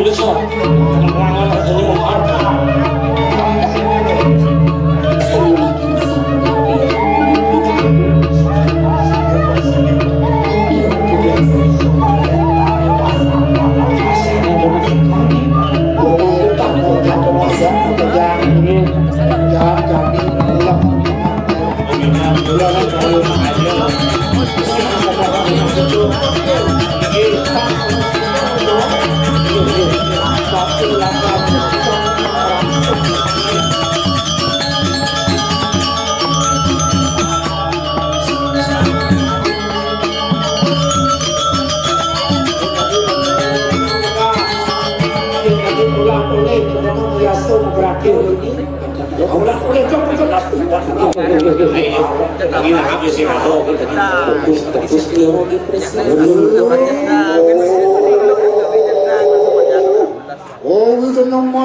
bisa ngelawan ini mengharga oh itu nama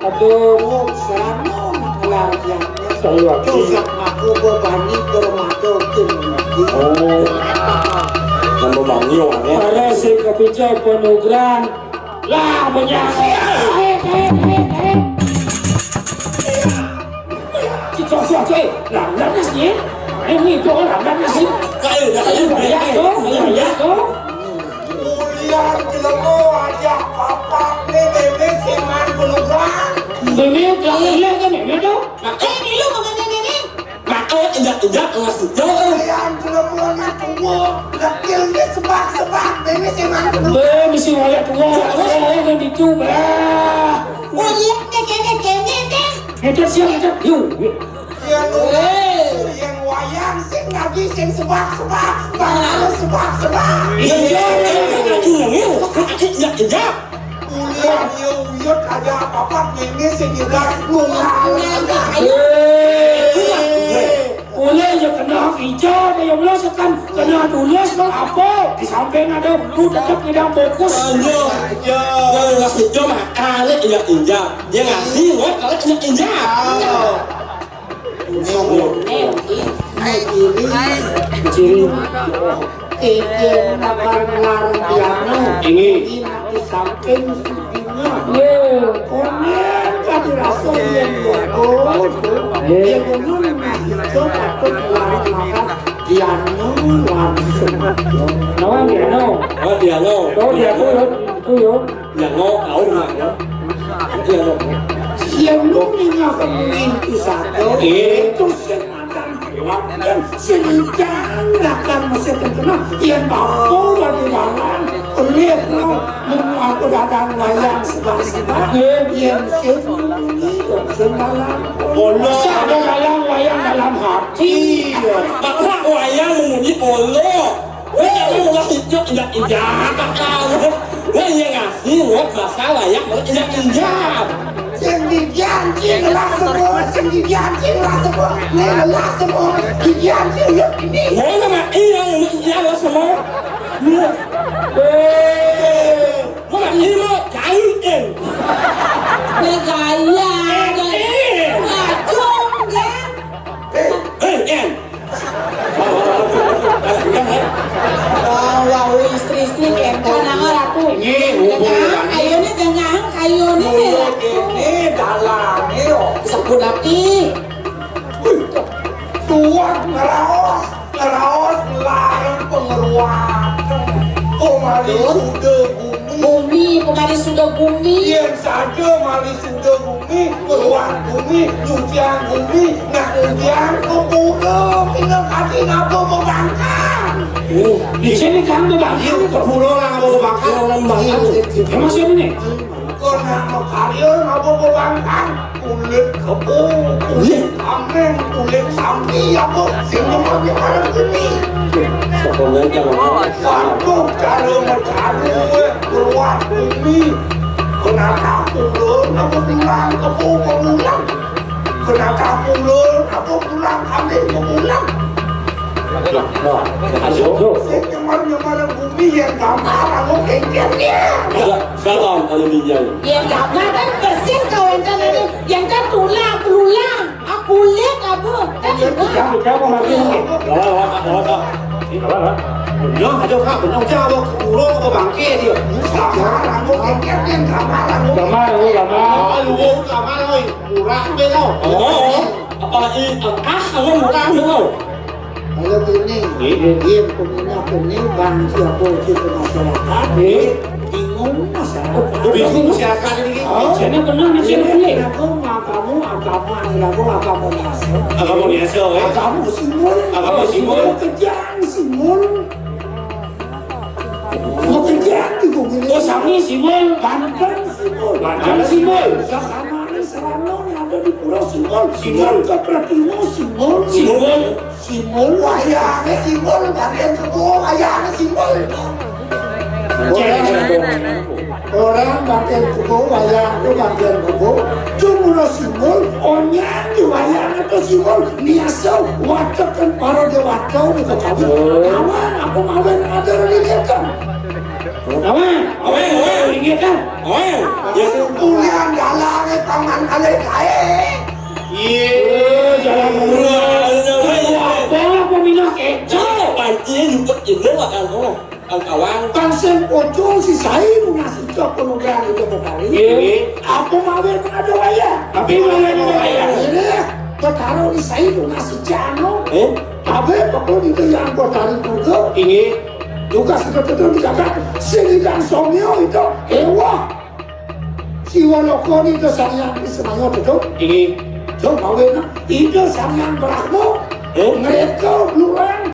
Aduh, sana lagi saya juga aku berbani bermata tinggi. Oh, nambah bani orangnya. Para si kepicu penugran lah menyangka. Kita suatu làm cái gì? Em nghĩ tôi làm cái gì? Cái ya tu. Mulia kita mau aja papa bebe seman penugran. Bebe jangan kan bebe tu. Ni lu makan bebe. Maka injak masuk jauh. Yang kita mau nak tunggu, lakil ni sebab bebe seman penugran. Bebe mesti ada tunggu. Kan itu bah. Wah lihat ke. Itu siapa itu? Yang wayang sing ngaji sing sebab bahana sebab iya uyut aja apa ini sing juga boleh ya kena hijau yang melaksanakan kena tulis apa di samping ada lu tetap tidak fokus ya hijau mah kali ya injak dia ngasih buat kalau injak ini samping yang dunia kemungkinan satu itu senjang akan masih terkenal yang bawa dari bahan lihat lo aku datang wayang sebab yang semalam ada wayang dalam hati maka wayang menguji Allah wayang menguji injak wayang ngasih masalah wayang injak Sendirian lah semua, sendirian lah semua, lelah semua, sendirian ini. Mana mak yang lah semua. Mana ini mau kain? Negara, ngacung kan? Wow, istri kan orang aku. Ayo ni jangan, ayo ni. Dalam ni, sebut api. Tuan ngeraos larang pengeruan. Kemari sudah bumi. Yang saja mari sudah bumi, keluar bumi, hujan bumi, nak hujan kebuka, tinggal kasih apa membangkang. Di sini kan membangkang, ke pulau lah membangkang, orang membangkang. Emang siapa ni? Kena karya apa membangkang, kulit kebun, kulit kambing, kulit sapi apa, sehingga bagi orang ini. Satu cara mencari keluar bumi. Kena kampung apa pulang kebun pengulang. Kena kampung apa pulang kambing pengulang. Nyamar bumi yang gambar aku kengkengnya. Sekarang ada minyak. Yang gambar kan bersih kau yang kan tulang, kulit apa? Kan itu. Kamu mati. Nó cho khác của nhau cha đâu, củ lô có bằng kia đi. Gambar aku kengkengnya gambar aku. Lu cả má ơi, củ ra không biết đâu. Không có ra nữa đâu. Kalau ini, dia punya bang siapa kita masyarakat, bingung masyarakat. Bingung masyarakat ini. Jadi tenang di sini ni. Kamu agama biasa. Agama biasa, Agama simbol. Kerjaan simbol. Mau kerjaan di bumi ini. Sami simbol, Banten simbol. Sama ini Serano yang ada di Pulau Simbol. Simbol Kepratiwo simbol. Simbol wayangnya simbol. Bagian kebo wayangnya simbol. Orang bagian kebo wayang itu bagian kebo. Cuma simbol. Onyang di wayang itu simbol. Niasau watak kan para dewatau itu kami. Kawan aku mawin ada religikan. Kawan religikan. Kuliah galangnya tangan kalian kaya. Jangan apa minyak kecoh? Pancing juga itu ang kawan. Pansen pocong si saya ngasih ke penugasan itu kali. Aku mawin ada wayang. Tapi wayang itu wayang. Ini perkara di saya ngasih jano. Tapi pokoknya itu yang aku tarik juga. Ini Juga seperti itu dikatakan Sini dan Somyo itu Ewa Si Walokoni itu Sariang Ismail itu ini Itu mawin itu Sariang Brahmo Mereka